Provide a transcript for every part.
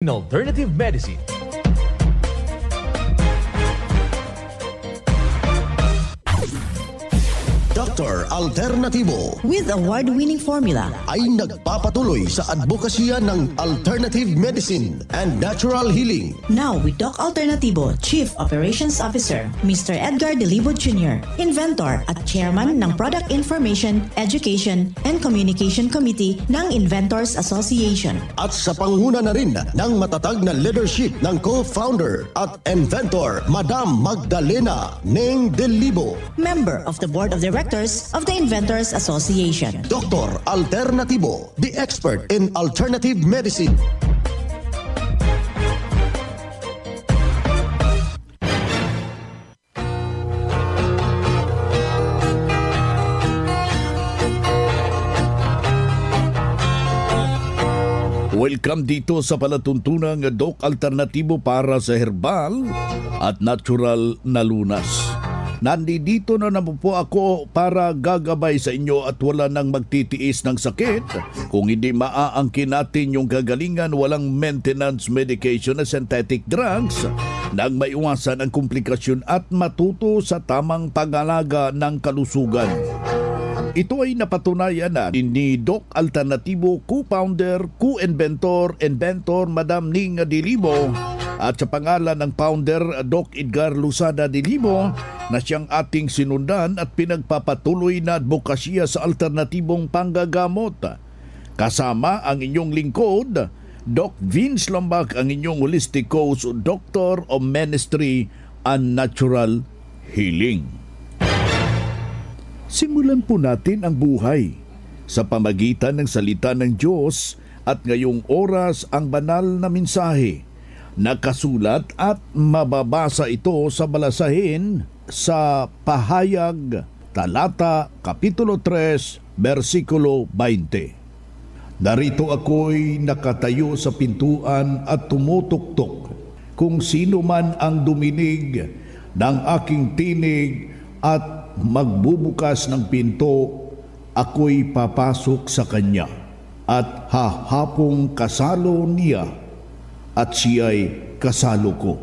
in alternative medicine. Dr. Alternativo with award-winning formula ay nagpapatuloy sa advokasya ng alternative medicine and natural healing. Now with Doc Alternativo, Chief Operations Officer, Mr. Edgar Delibo Jr., Inventor at Chairman ng Product Information, Education and Communication Committee ng Inventors Association. At sa panguna na rin ng matatag na leadership ng co-founder at inventor, Madam Magdalena Neng Delibo, Member of the Board of Directors of the Inventors Association. Dr. Alternativo, the expert in alternative medicine. Welcome dito sa palatuntunang Doc Alternatibo para sa herbal at natural na lunas. Nandito na naman po ako para gagabay sa inyo at wala nang magtitiis ng sakit. Kung hindi maaangkin natin yung kagalingan, walang maintenance medication na synthetic drugs nang maiwasan ang komplikasyon at matuto sa tamang pag-alaga ng kalusugan. Ito ay napatunayan na ni Doc Alternativo, co-founder, co-inventor, Madam Ning Delibo at sa pangalan ng founder Doc Edgar Lusada Delibo na siyang ating sinundan at pinagpapatuloy na advokasya sa alternatibong panggagamot. Kasama ang inyong lingkod, Doc Vince Lambak, ang inyong holistic coach, Doctor of Ministry and Natural Healing. Simulan po natin ang buhay sa pamagitan ng salita ng Diyos at ngayong oras ang banal na mensahe. Nakasulat at mababasa ito sa balasahin sa Pahayag, Talata, Kapitulo 3, Versikulo 20. Narito ako'y nakatayo sa pintuan at tumutuktok. Kung sino man ang duminig ng aking tinig at magbubukas ng pinto, ako'y papasok sa kanya at hahapong kasalo niya at siya'y kasalo ko.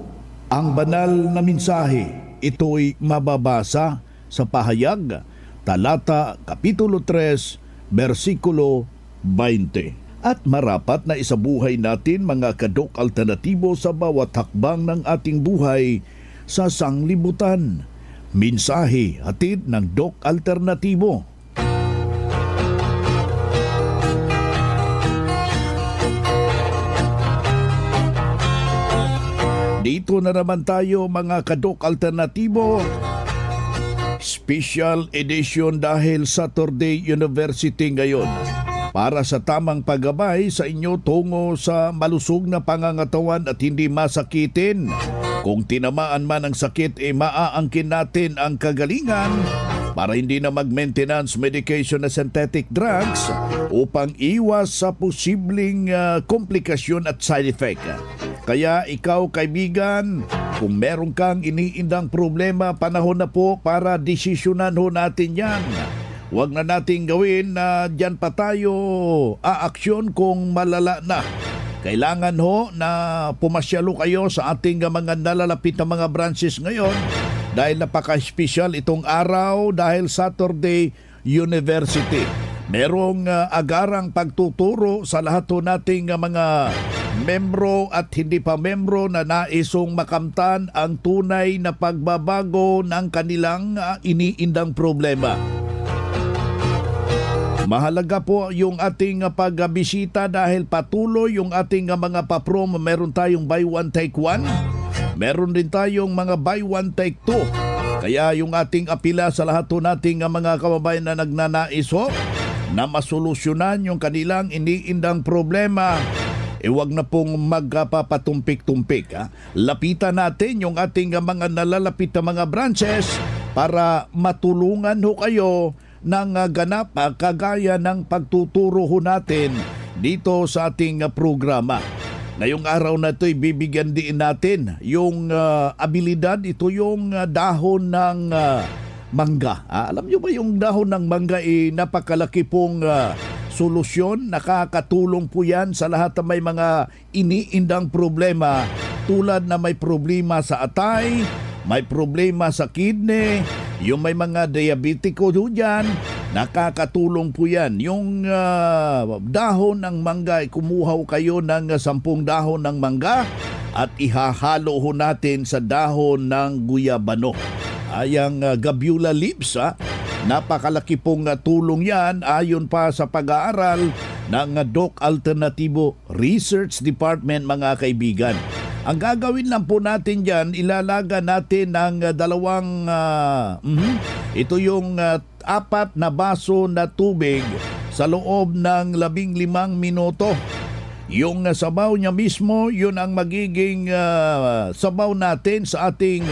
Ang banal na mensahe, ito'y mababasa sa Pahayag, Talata, Kapitulo 3, Versikulo 20. At marapat na isabuhay natin mga kadok alternatibo sa bawat hakbang ng ating buhay sa sanglibutan. Mensahe hatid ng Doc Alternativo. Dito na naman tayo mga kadok alternatibo. Special edition dahil Saturday University ngayon. Para sa tamang paggabay sa inyo tungo sa malusog na pangangatawan at hindi masakitin. Kung tinamaan man ang sakit, maaangkin natin ang kagalingan para hindi na mag-maintenance medication na synthetic drugs upang iwas sa posibleng komplikasyon at side effect. Kaya ikaw kaibigan, kung meron kang iniindang problema, panahon na po para desisyonan ho natin yan. Huwag na nating gawin na dyan pa tayo aaksyon kung malala na. Kailangan ho na pumasyalo kayo sa ating mga nalalapit na mga branches ngayon dahil napaka-special itong araw dahil Saturday University. Merong agarang pagtuturo sa lahat ho nating mga membro at hindi pa membro na naisong makamtan ang tunay na pagbabago ng kanilang iniindang problema. Mahalaga po yung ating pagbisita dahil patuloy yung ating mga paprom. Meron tayong buy one take one. Meron din tayong mga buy one take two. Kaya yung ating apila sa lahat po nating mga kababayan na nagnanais ho na masolusyonan yung kanilang iniindang problema, huwag na pong magpapatumpik-tumpik. Lapitan natin yung ating mga nalalapit na mga branches para matulungan ho kayo ng ganap kagaya ng pagtuturo ho natin dito sa ating programa. Ngayong araw na ito, ibibigyan din natin yung abilidad. Ito yung dahon ng mangga. Alam nyo ba yung dahon ng mangga napakalaki pong solusyon. Nakakatulong po yan sa lahat ng may mga iniindang problema, tulad na may problema sa atay, may problema sa kidney, yung may mga diabetiko dyan, nakakatulong po yan. Yung dahon ng mangga, kumuha kayo ng 10 dahon ng mangga at ihahalo ho natin sa dahon ng guyabano. Ayang gabula leaves, napakalaki pong tulong yan ayon pa sa pag-aaral ng Doc Alternativo Research Department, mga kaibigan. Ang gagawin lang po natin dyan, ilalaga natin ng ito yung 4 na baso na tubig sa loob ng 15 minuto. Yung sabaw niya mismo, yun ang magiging sabaw natin sa ating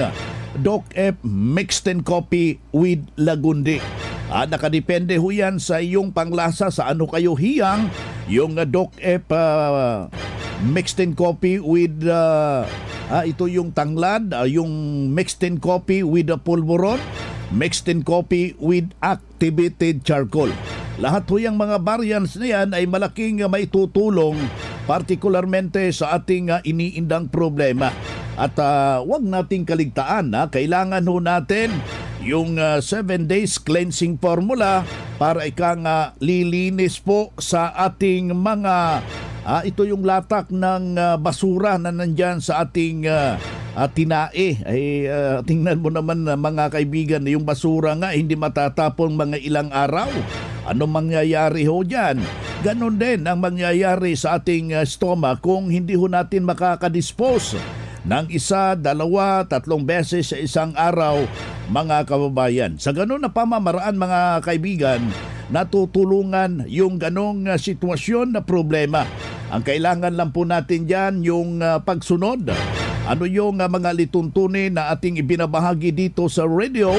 Doc F Mixed and Coffee with Lagundi. Nakadepende ho yan sa iyong panglasa, sa ano kayo hiyang. Yung Doc F Mixed and Coffee with ito yung tanglad, yung Mixed and Coffee with pulveron, Mixed and Coffee with activated charcoal. Lahat ho yung mga variants na yan ay malaking maitutulong, partikularmente sa ating iniindang problema. At wag nating kaligtaan, kailangan ho natin yung 7 days cleansing formula para ikang lilinis po sa ating mga ito yung latak ng basura na nandyan sa ating tinae. Tingnan mo naman, mga kaibigan, yung basura nga hindi matatapon mga ilang araw. Ano mangyayari ho dyan? Ganon din ang mangyayari sa ating stomach kung hindi ho natin makakadispose ng 1, 2, 3 beses sa isang araw, mga kababayan. Sa ganon na pamamaraan, mga kaibigan, natutulungan yung ganong sitwasyon na problema. Ang kailangan lang po natin dyan yung pagsunod. Ano yung mga lituntunin na ating ibinabahagi dito sa radio,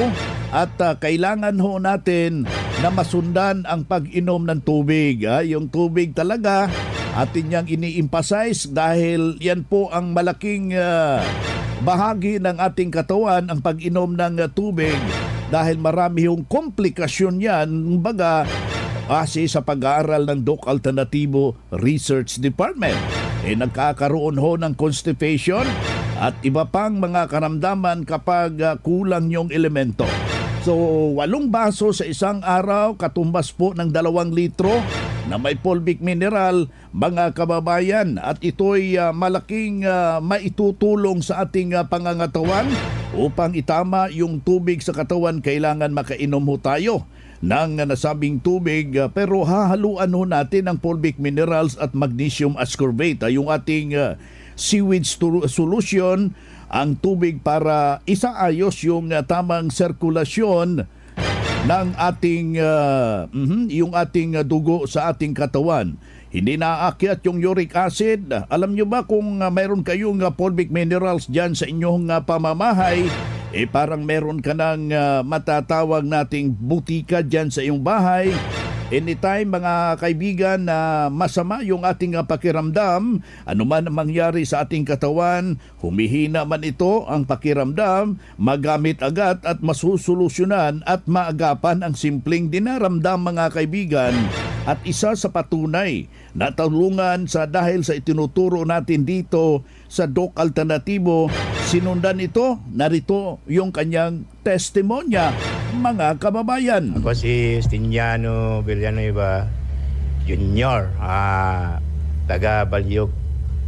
at kailangan ho natin na masundan ang pag-inom ng tubig. Yung tubig talaga atin niyang ini-emphasize dahil yan po ang malaking bahagi ng ating katawan, ang pag-inom ng tubig, dahil marami yung komplikasyon yan, baga kasi sa pag-aaral ng Doc Alternativo Research Department. Nagkakaroon ho ng constipation at iba pang mga karamdaman kapag kulang yung elemento. So 8 baso sa isang araw, katumbas po ng 2 litro na may fulvic mineral, mga kababayan, at ito'y malaking maitutulong sa ating pangangatawan. Upang itama yung tubig sa katawan, kailangan makainom ho tayo ng nasabing tubig, pero hahaluan ho natin ang fulvic minerals at magnesium ascorbate, yung ating sewage solution, ang tubig para isaayos yung tamang sirkulasyon ng ating yung ating dugo sa ating katawan. Hindi naaakyat yung uric acid. Alam nyo ba kung mayroon kayong fulvic minerals dyan sa inyong pamamahay, parang meron ka ng matatawag nating butika dyan sa iyong bahay. Anytime, mga kaibigan, na masama yung ating pakiramdam, anuman ang mangyari sa ating katawan, humihina man ito ang pakiramdam, magamit agad at masusolusyonan at maagapan ang simpleng dinaramdam, mga kaibigan. At isa sa patunay na tulungan sa dahil sa itinuturo natin dito sa Doc Alternativo, sinundan ito, narito yung kanyang testimonya, mga kababayan. Ako si Stiniano Villanueva Jr., taga Balyok,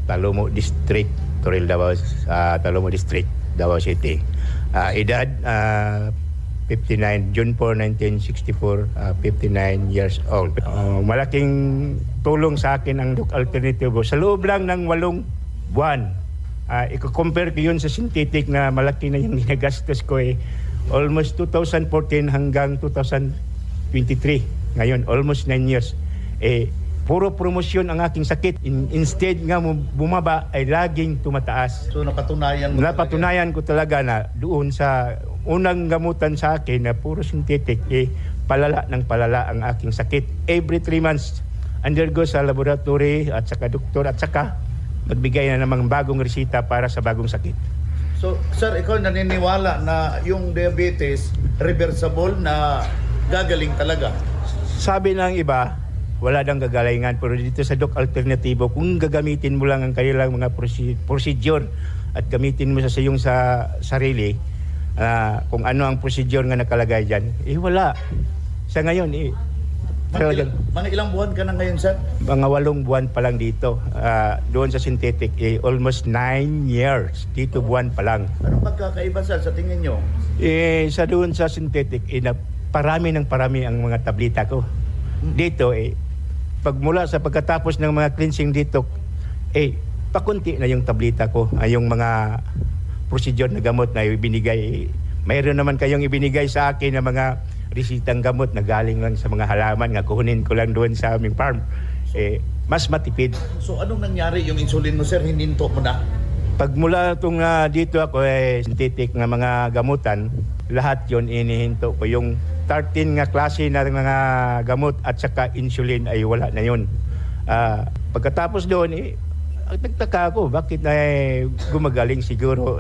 Talomo District, Toril, Davao, Talomo District, Davao City. Edad 59, June 4, 1964, 59 years old. Malaking tulong sa akin ang Doc Alternativo. Sa loob lang ng 8 buwan, i-compare ko yun sa synthetic na malaki na yung ginagastos ko. Almost 2014 hanggang 2023. Ngayon, almost 9 years. Puro promosyon ang aking sakit. Instead nga bumaba, ay laging tumataas. So napatunayan ko talaga na doon sa unang gamutan sa akin na puro synthetic, palala ng palala ang aking sakit. Every 3 months, undergo sa laboratory at saka doktor at saka magbigay na namang bagong resita para sa bagong sakit. So, sir, ikaw naniniwala na yung diabetes reversible, na gagaling talaga? Sabi ng iba, wala dang gagalingan. Pero dito sa Doc Alternatibo, kung gagamitin mo lang ang kanilang mga procedure at gamitin mo sa iyong sarili, kung ano ang procedure nga nakalagay dyan, wala. Sa ngayon, Mga ilang buwan ka na ngayon, sir? Mga 8 buwan pa lang dito. Doon sa synthetic, almost 9 years. Dito buwan pa lang. Anong pagkakaiba, sir, sa tingin nyo? Sa doon sa synthetic, parami ang mga tablita ko. Dito, pagmula sa pagkatapos ng mga cleansing dito, pakunti na yung tablita ko. Yung mga procedure na gamot na ibinigay. Mayroon naman kayong ibinigay sa akin na mga resitang gamot na galing lang sa mga halaman nga kuhunin ko lang doon sa aming farm. Mas matipid. So anong nangyari yung insulin mo, sir? Hininto mo na? Pagmula itong dito ako synthetic na mga gamutan, lahat yon inihinto ko. Yung 13 nga klase na mga gamot at saka insulin ay wala na yun. Pagkatapos doon, nagtaka ako bakit gumagaling siguro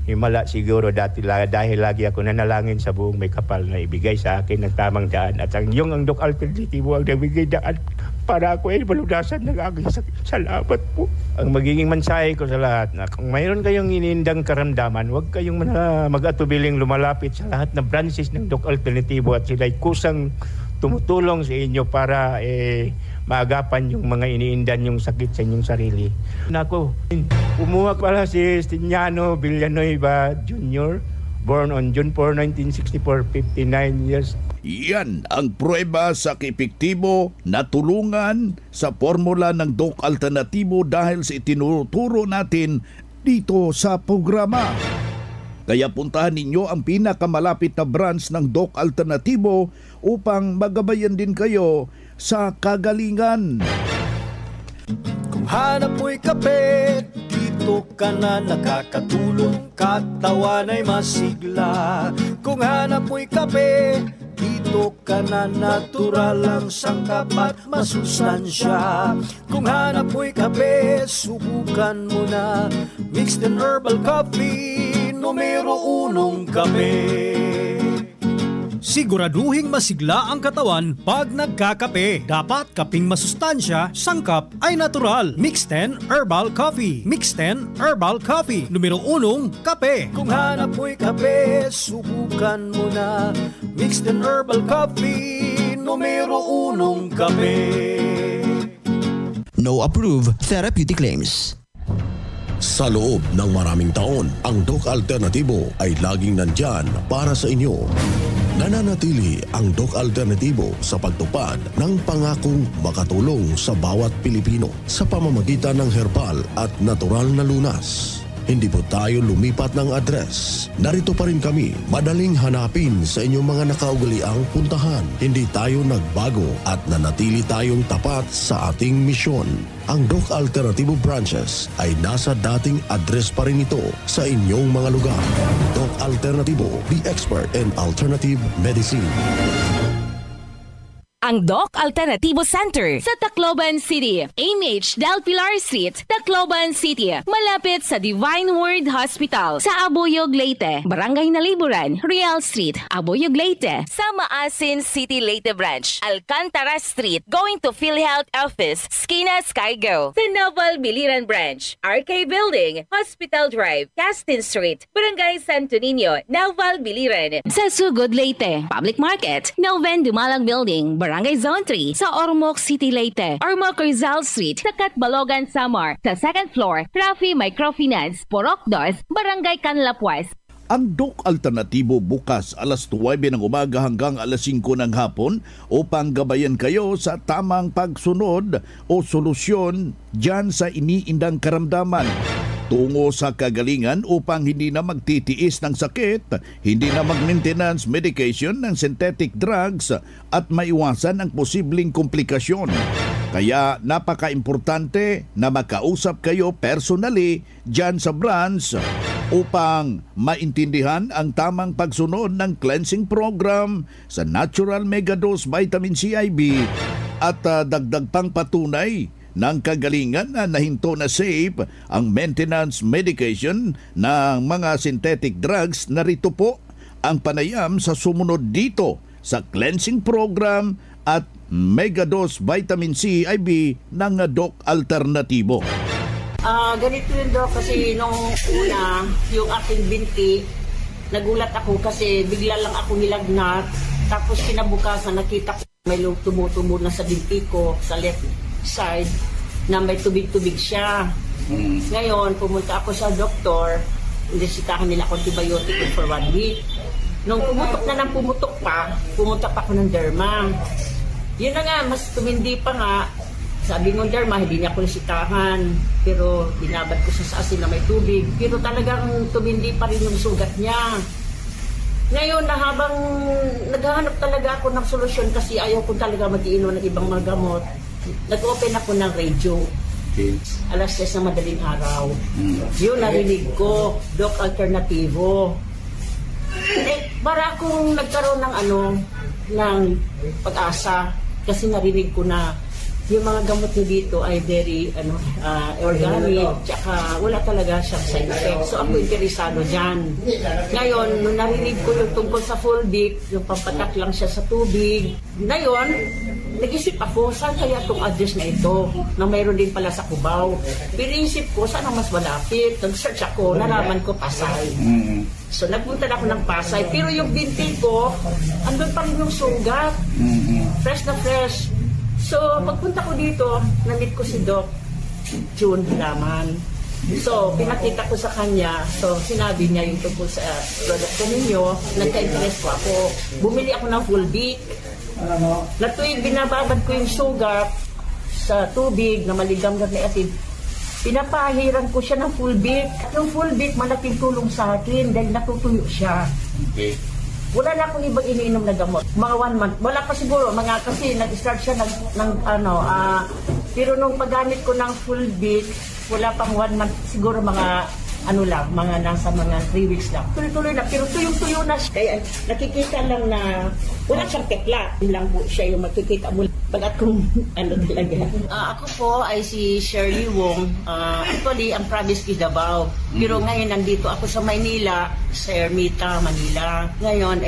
himala siguro dahil lagi ako nanalangin sa buong may kapal na ibigay sa akin ng tamang daan at yung ang Doc Alternatibo ang nabigay daan para ako maludasan ng aking sakit. Salamat po. Ang magiging mensahe ko sa lahat na kung mayroon kayong inindang karamdaman, huwag kayong mag-atubiling lumalapit sa lahat ng branches ng Doc Alternatibo at sila'y kusang tumutulong sa inyo para maagapan yung mga iniindan yung sakit sa inyong sarili. Nako, umuha pala si Stiniano Villanueva Jr., born on June 4, 1964, 59 years. Yan ang prueba sa epektibo na tulungan sa formula ng Doc Alternatibo dahil sa itinuturo natin dito sa programa. Kaya puntahan ninyo ang pinakamalapit na branch ng Doc Alternatibo upang magabayan din kayo sa kagalingan. Kung hanap mo'y kape, dito ka na nakakatulong, katawan ay masigla. Kung hanap mo'y kape, dito ka na natural ang sangkap at masustansya. Kung hanap mo'y kape, subukan mo na mixed and herbal coffee, numero 1 kape. Siguraduhing masigla ang katawan pag nagkakape. Dapat kaping masustansya, sangkap ay natural. Mixed 10 Herbal Coffee. Mixed 10 Herbal Coffee. Numero 1, kape. Kung hanap mo'y kape, subukan mo na Mixed 10 Herbal Coffee. Numero 1, kape. No approved therapeutic claims. Sa loob ng maraming taon, ang Doc Alternatibo ay laging nandyan para sa inyo. Nananatili ang Doc Alternatibo sa pagtupad ng pangakong makatulong sa bawat Pilipino sa pamamagitan ng herbal at natural na lunas. Hindi po tayo lumipat ng address. Narito pa rin kami, madaling hanapin sa inyong mga nakaugaliang puntahan. Hindi tayo nagbago at nanatili tayong tapat sa ating misyon. Ang Doc Alternatibo branches ay nasa dating address pa rin ito sa inyong mga lugar. Doc Alternatibo, the expert in alternative medicine. Ang Doc Alternatibo Center sa Tacloban City, AMH Del Pilar Street, Tacloban City, malapit sa Divine Word Hospital sa Abuyog, Leyte, Barangay Naliburan, Real Street, Abuyog, Leyte, sa Maasin City, Leyte Branch, Alcantara Street, going to PhilHealth Office, Skina Skygo, sa Naval Biliran Branch, RK Building, Hospital Drive, Castin Street, Barangay Santo Niño, Naval Biliran, sa Sugod, Leyte, Public Market, Noven Dumalang Building, Barangay Zone 3 sa Ormoc City, Leyte. Ormoc Rizal Street sa Catbalogan, Samar. Sa second floor, Rafi Microfinance, Porok 2, Barangay Canlapuas. Ang Doc Alternatibo bukas alas 9 ng umaga hanggang alas 5 ng hapon upang gabayan kayo sa tamang pagsunod o solusyon dyan sa iniindang karamdaman. Tungo sa kagalingan upang hindi na magtitiis ng sakit, hindi na mag-maintenance medication ng synthetic drugs at maiwasan ang posibleng komplikasyon. Kaya napaka-importante na makausap kayo personally dyan sa branch upang maintindihan ang tamang pagsunod ng cleansing program sa Natural Megadose Vitamin CIB at dagdag pang patunay ng kagalingan na nahinto na safe ang maintenance medication ng mga synthetic drugs. Narito po ang panayam sa sumunod dito sa cleansing program at Megadose Vitamin C IB ng Doc Alternatibo. Ganito yun, Doc, kasi nung una, yung aking binti, nagulat ako kasi bigla lang ako nilagnat. Tapos kinabukasan, nakita ko may tumutubo na sa binti ko, sa left side, na may tubig-tubig siya. Ngayon, pumunta ako sa doktor, inisitahan nila ako antibiotic for 1 week. Nung pumutok pa, pumunta pa ako ng derma. Yun na nga, mas tumindi pa nga. Sabi ng derma, hindi niya ako nisitahan. Pero binabad ko sa asin na may tubig. Pero talagang tumindi pa rin yung sugat niya. Ngayon na habang naghahanap talaga ako ng solusyon kasi ayaw ko talaga mag-iinom ng ibang mga gamot, nag-open ako ng radio. Alas 6 na madaling araw. Yun, narinig ko, Doc Alternativo. Para akong nagkaroon ng pag-asa kasi narinig ko na yung mga gamot niyo dito ay very organic, tsaka wala talaga siyang side effect. So ako interesado dyan. Ngayon, nung narinig ko yung tungkol sa fulvic, yung pampatak lang siya sa tubig. Ngayon, nag-isip ako, saan kaya itong address na ito? Na mayroon din pala sa Cubao. Piniisip ko, saan ang mas malapit? Nag-search ako, nalaman ko Pasay. So nagpunta na ako ng Pasay. Pero yung binti ko, andun pa rin yung sugat. Fresh na fresh. So, pagpunta ko dito, namit ko si Doc June Hilaman. So, pinakita ko sa kanya. So, sinabi niya yung tungkol sa produkto ninyo. Nagka-interest ko ako. Bumili ako ng fulvic. Na tuwing binababad ko yung sugar sa tubig na maligamgam na atin, pinapahiran ko siya ng fulvic. Yung fulvic, malaking tulong sa akin dahil natutuyo siya. Okay. Wala na akong ibang iniinom na gamot. Mga 1 month. Wala pa siguro. Kasi nag-start siya pero nung paggamit ko ng fulvic, wala pang 1 month. Siguro mga nasa mga 3 weeks lang. Tuloy-tuloy na. Pero tuyong-tuyo na siya. Kaya nakikita lang na wala siyang tekla. Yun lang po siya yung makikita mo. Pag akong talaga. Ako po ay si Shirley Wong. Actually, ang province is Davao. Pero ngayon nandito ako sa Maynila, sa Ermita, Manila. Ngayon,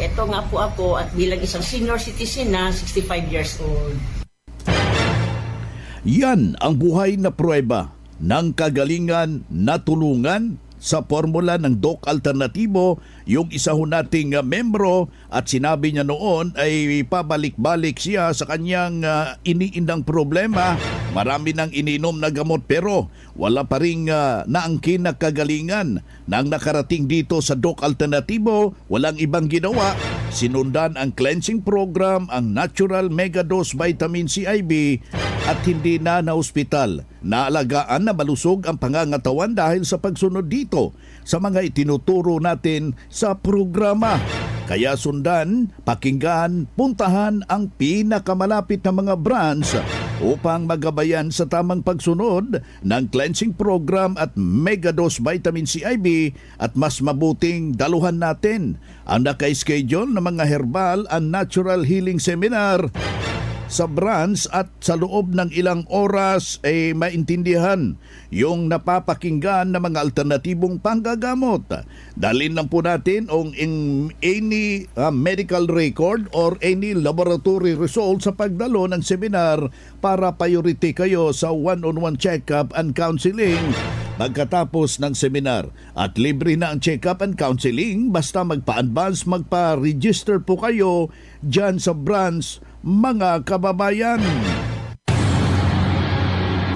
eto nga po ako at bilang isang senior citizen na 65 years old. Yan ang buhay na pruweba ng kagalingan na tulungan sa formula ng Doc Alternatibo, yung isa ho nating membro, at sinabi niya noon ay pabalik-balik siya sa kanyang iniindang problema. Marami nang ininom na gamot pero wala pa rin naangkin na kagalingan. Nang nakarating dito sa Doc Alternatibo, walang ibang ginawa. Sinundan ang cleansing program, ang Natural Megadose Vitamin C IB, at hindi na ospital. Naalagaan na malusog ang pangangatawan dahil sa pagsunod dito sa mga itinuturo natin sa programa. Kaya sundan, pakinggan, puntahan ang pinakamalapit na mga branch upang magabayan sa tamang pagsunod ng cleansing program at Megadose Vitamin C IB, at mas mabuting daluhan natin ang naka-schedule na mga herbal and natural healing seminar sa branch at sa loob ng ilang oras ay maintindihan yung napapakinggan na mga alternatibong panggagamot. Dalhin lang po natin ang any medical record or any laboratory result sa pagdalo ng seminar para priority kayo sa one-on-one check-up and counseling pagkatapos ng seminar. At libre na ang check-up and counseling basta magpa-advance, magpa-register po kayo dyan sa branch, mga kababayan.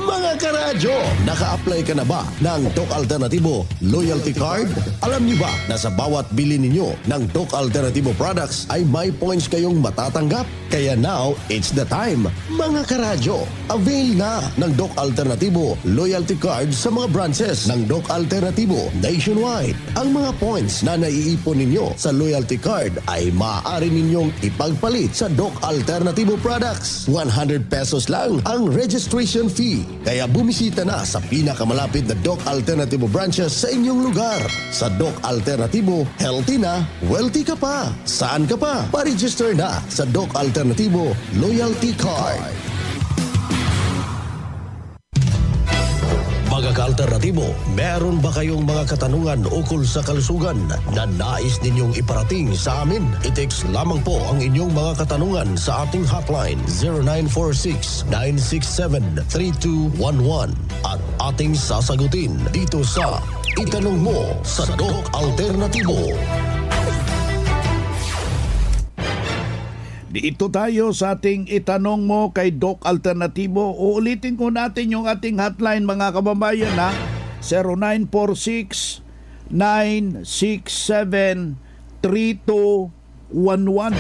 Mga karadyo, naka-apply ka na ba ng Doc Alternatibo Loyalty Card? Alam niyo ba na sa bawat bili ninyo ng Doc Alternatibo products ay may points kayong matatanggap? Kaya now, it's the time. Mga karadyo, avail na ng Doc Alternatibo Loyalty Card sa mga branches ng Doc Alternatibo nationwide. Ang mga points na naiipon ninyo sa Loyalty Card ay maaari ninyong ipagpalit sa Doc Alternatibo products. 100 pesos lang ang registration fee. Kaya bumisita na sa pinakamalapit na Doc Alternatibo branches sa inyong lugar. Sa Doc Alternatibo, healthy na, wealthy ka pa. Saan ka pa? Pa-register na sa Doc Alternatibo Loyalty Card. Mga ka-alternatibo Alternatibo. Meron ba kayong mga katanungan ukol sa kalusugan na nais ninyong iparating sa amin? I-text lamang po ang inyong mga katanungan sa ating hotline 0946-967-3211 at ating sasagutin dito sa Itanong Mo sa Doc Alternatibo. Dito tayo sa ating Itanong Mo kay Doc Alternatibo. Uulitin ko natin yung ating hotline mga kababayan na 0946-967-3211.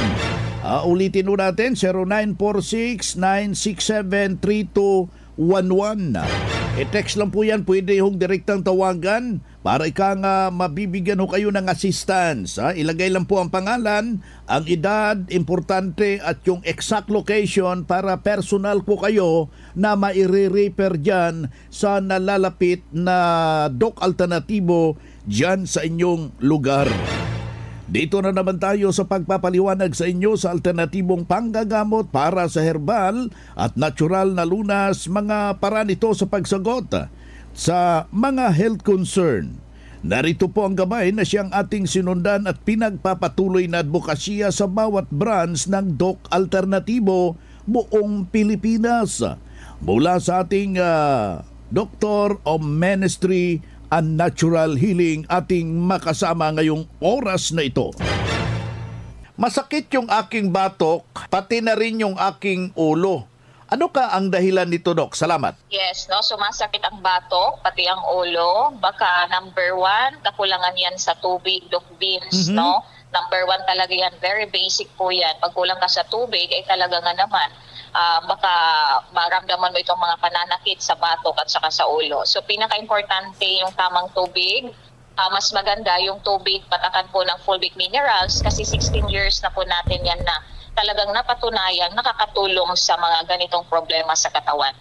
Ulitin ko natin 0946-967-3211. I-text lang po yan, pwede yung direktang tawagan para mabibigyan ho kayo ng assistance. Ilagay lang po ang pangalan, ang edad, importante at yung exact location para personal po kayo na maire-refer dyan sa nalalapit na Doc Alternatibo dyan sa inyong lugar. Dito na naman tayo sa pagpapaliwanag sa inyo sa alternatibong panggagamot para sa herbal at natural na lunas, mga paraan ito sa pagsagot sa mga health concern. Narito po ang gabay na siyang ating sinundan at pinagpapatuloy na advokasya sa bawat branch ng Doc Alternatibo buong Pilipinas. Mula sa ating Doctor of Ministry and Natural Healing, ating makasama ngayong oras na ito. Masakit yung aking batok, pati na rin yung aking ulo. Ano ka ang dahilan nito, Doc? Salamat. Yes, no, sumasakit ang batok, pati ang ulo. Baka number 1, kakulangan yan sa tubig, Doc Vince, no? Number 1 talaga yan, very basic po yan. Pag kulang ka sa tubig, ay talaga nga naman, baka maramdaman mo itong mga pananakit sa batok at saka sa ulo. So pinaka-importante yung tamang tubig. Mas maganda yung tubig, patakan po ng fulvic minerals kasi 16 years na po natin yan na talagang napatunayan nakakatulong sa mga ganitong problema sa katawan.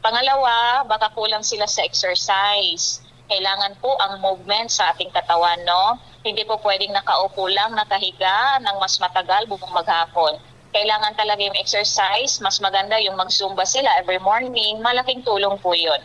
Pangalawa, baka kulang sila sa exercise. Kailangan po ang movement sa ating katawan, no? Hindi po pwedeng nakaupo lang, nakahiga ng mas matagal buong maghapon. Kailangan talaga yung exercise, mas maganda yung mag-zumba sila every morning, malaking tulong po yun.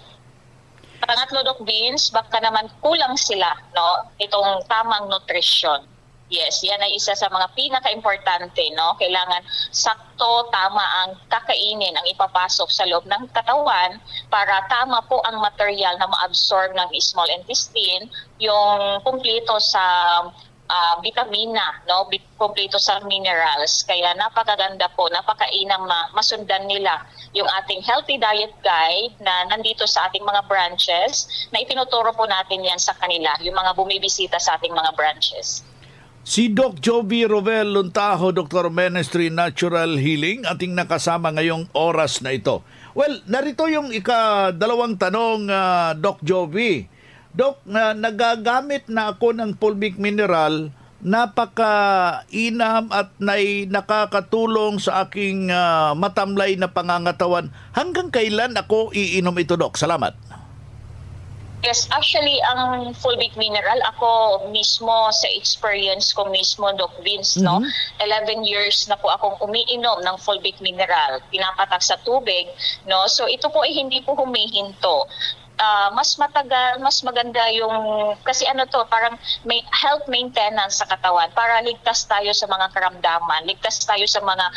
Pangatlo, Doc Vince, baka naman kulang sila, no? Itong tamang nutrition. Yes, yan ay isa sa mga pinaka-importante, no? Kailangan sakto, tama ang kakainin, ang ipapasok sa loob ng katawan para tama po ang material na ma-absorb ng small intestine, yung kumplito sa vitamina, no? Kompleto sa minerals. Kaya napakaganda po, napakainam na masundan nila yung ating healthy diet guide na nandito sa ating mga branches na itinuturo po natin yan sa kanila, yung mga bumibisita sa ating mga branches. Si Doc Jovi Rovel Luntaho, Dr. Ministry Natural Healing, ating nakasama ngayong oras na ito. Well, narito yung ika-dalawang tanong, Doc Jovi. Doc, nagagamit na ako ng fulvic mineral, napaka-inam at nakakatulong sa aking matamlay na pangangatawan. Hanggang kailan ako iinom ito, Doc? Salamat. Yes, actually, ang fulvic mineral, ako mismo sa experience ko mismo, Doc Vince, no? 11 years na po akong umiinom ng fulvic mineral, pinapatak sa tubig, no? So ito po ay hindi po humihinto. Mas matagal, mas maganda yung, kasi ano to, parang may health maintenance sa katawan para ligtas tayo sa mga karamdaman, ligtas tayo sa mga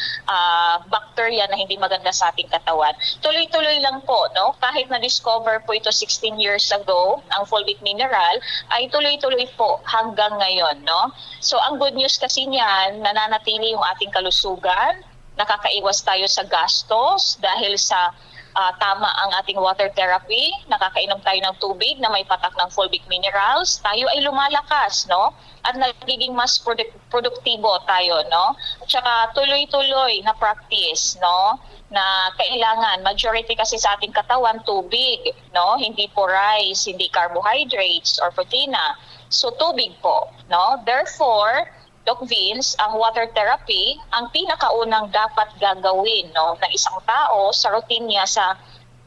bacteria na hindi maganda sa ating katawan. Tuloy-tuloy lang po, no? Kahit na-discover po ito 16 years ago, ang fulvic mineral, ay tuloy-tuloy po hanggang ngayon, no? So ang good news kasi niyan, nananatili yung ating kalusugan, nakakaiwas tayo sa gastos dahil sa tama ang ating water therapy, nakakainom tayo ng tubig na may patak ng fulvic minerals, tayo ay lumalakas, no? At nagiging mas produktibo tayo, no? At saka tuloy-tuloy na practice, no? Na kailangan, majority kasi sa ating katawan, tubig, no? Hindi po rice, hindi carbohydrates or protina. So tubig po, no? Therefore, Doc Vince, ang water therapy, ang pinakaunang dapat gagawin, no, ng isang tao sa routine niya sa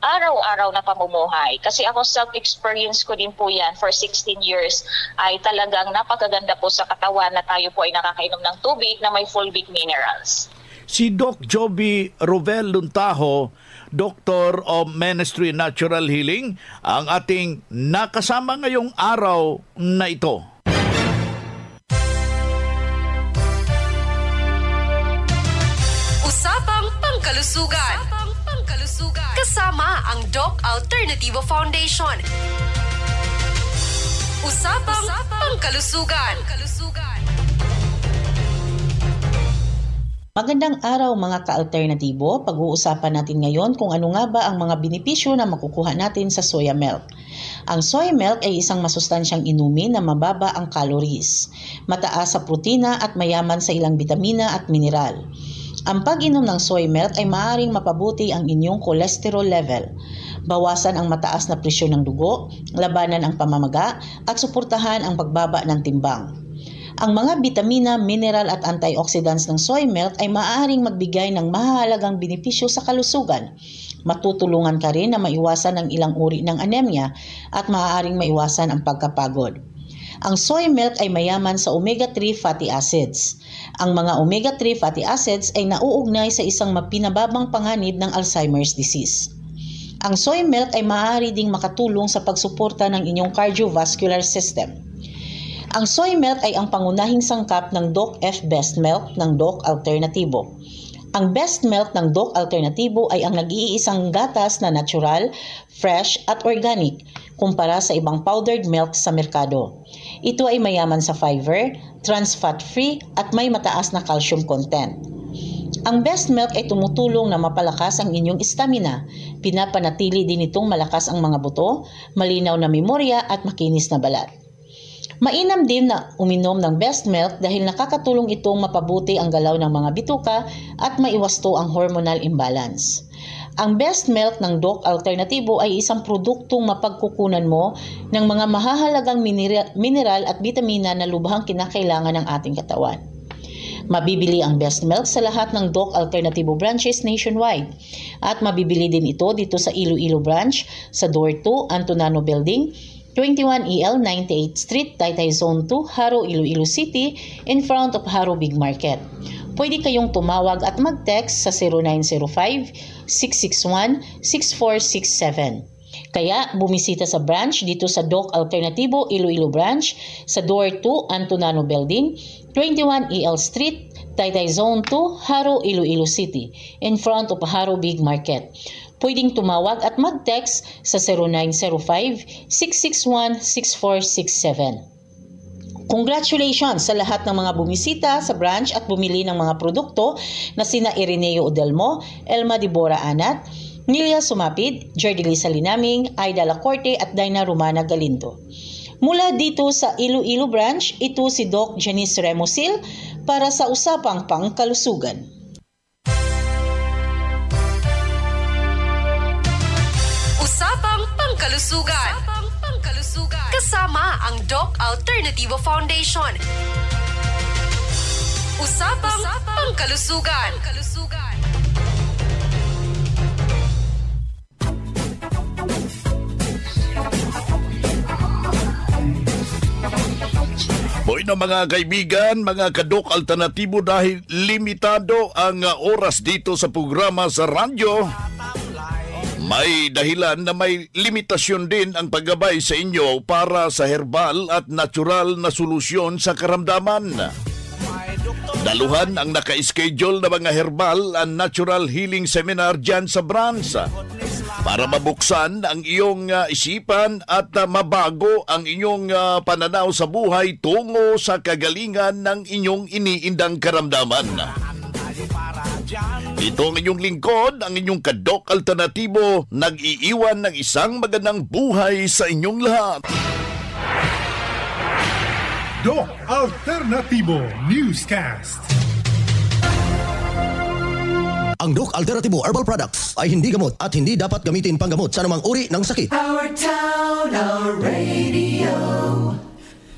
araw-araw na pamumuhay. Kasi ako self-experience ko din po yan for 16 years ay talagang napakaganda po sa katawan na tayo po ay nakakainom ng tubig na may fulvic minerals. Si Doc Jovi Rovel Luntaho, Doctor of Ministry Natural Healing, ang ating nakasama ngayong araw na ito. Usapang Pangkalusugan. Kasama ang Doc Alternativo Foundation. Usapang Pangkalusugan. Magandang araw mga ka-alternatibo. Pag-uusapan natin ngayon kung ano nga ba ang mga benepisyo na makukuha natin sa soya milk. Ang soy milk ay isang masustansyang inumin na mababa ang calories, mataas sa protina at mayaman sa ilang bitamina at mineral. Ang pag-inom ng soy milk ay maaaring mapabuti ang inyong cholesterol level, bawasan ang mataas na presyon ng dugo, labanan ang pamamaga, at suportahan ang pagbaba ng timbang. Ang mga bitamina, mineral at antioxidants ng soy milk ay maaaring magbigay ng mahalagang benepisyo sa kalusugan. Matutulungan ka rin na maiwasan ang ilang uri ng anemia at maaaring maiwasan ang pagkapagod. Ang soy milk ay mayaman sa omega-3 fatty acids. Ang mga omega-3 fatty acids ay nauugnay sa isang mapinababang panganib ng Alzheimer's disease. Ang soy milk ay maaari ding makatulong sa pagsuporta ng inyong cardiovascular system. Ang soy milk ay ang pangunahing sangkap ng Doc F Best Milk ng Doc Alternativo. Ang Best Milk ng Doc Alternativo ay ang nag-iisang gatas na natural, fresh at organic kumpara sa ibang powdered milk sa merkado. Ito ay mayaman sa fiber, trans fat free at may mataas na calcium content. Ang Best Milk ay tumutulong na mapalakas ang inyong stamina. Pinapanatili din itong malakas ang mga buto, malinaw na memorya at makinis na balat. Mainam din na uminom ng Best Milk dahil nakakatulong itong mapabuti ang galaw ng mga bituka at maiwasto ang hormonal imbalance. Ang Best Milk ng Doc Alternativo ay isang produktong mapagkukunan mo ng mga mahahalagang mineral at bitamina na lubhang kinakailangan ng ating katawan. Mabibili ang Best Milk sa lahat ng Doc Alternativo branches nationwide at mabibili din ito dito sa Iloilo branch sa Door 2, Antonano Building, 21EL 98th Street, Taytay Zone 2, Haro, Iloilo City, in front of Haro Big Market. Pwede kayong tumawag at mag-text sa 0905-661-6467. Kaya bumisita sa branch dito sa Doc Alternativo Iloilo Branch sa Door 2, Antonano Building, 21EL Street, Taytay Zone 2, Haro, Iloilo City, in front of Haro Big Market. Pwedeng tumawag at mag-text sa 0905-661-6467. Congratulations sa lahat ng mga bumisita sa branch at bumili ng mga produkto na sina Ireneo Odelmo, Elma Dibora Anat, Nilia Sumapid, Jordi Lisa Linaming, Aida Lacorte at Dina Romana Galindo. Mula dito sa Iloilo branch, ito si Doc Janice Remosil para sa Usapang Pangkalusugan. Usapang Pangkalusugan. Kasama ang Doc Alternativo Foundation. Usapang Pangkalusugan. Boy na mga kaibigan, mga ka-Doc Alternatibo, dahil limitado ang oras dito sa programa sa radyo, may dahilan na may limitasyon din ang paggabay sa inyo para sa herbal at natural na solusyon sa karamdaman. Daluhan ang naka-schedule na mga herbal and natural healing seminar dyan sa branch para mabuksan ang iyong isipan at mabago ang inyong pananaw sa buhay tungo sa kagalingan ng inyong iniindang karamdaman. Ito ang inyong lingkod, ang inyong ka-Doc Alternatibo, nag-iiwan ng isang magandang buhay sa inyong lahat. Doc Alternativo Newscast. Ang Doc Alternativo Herbal Products ay hindi gamot at hindi dapat gamitin panggamot sa anumang uri ng sakit. Our town, our radio,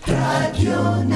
Radio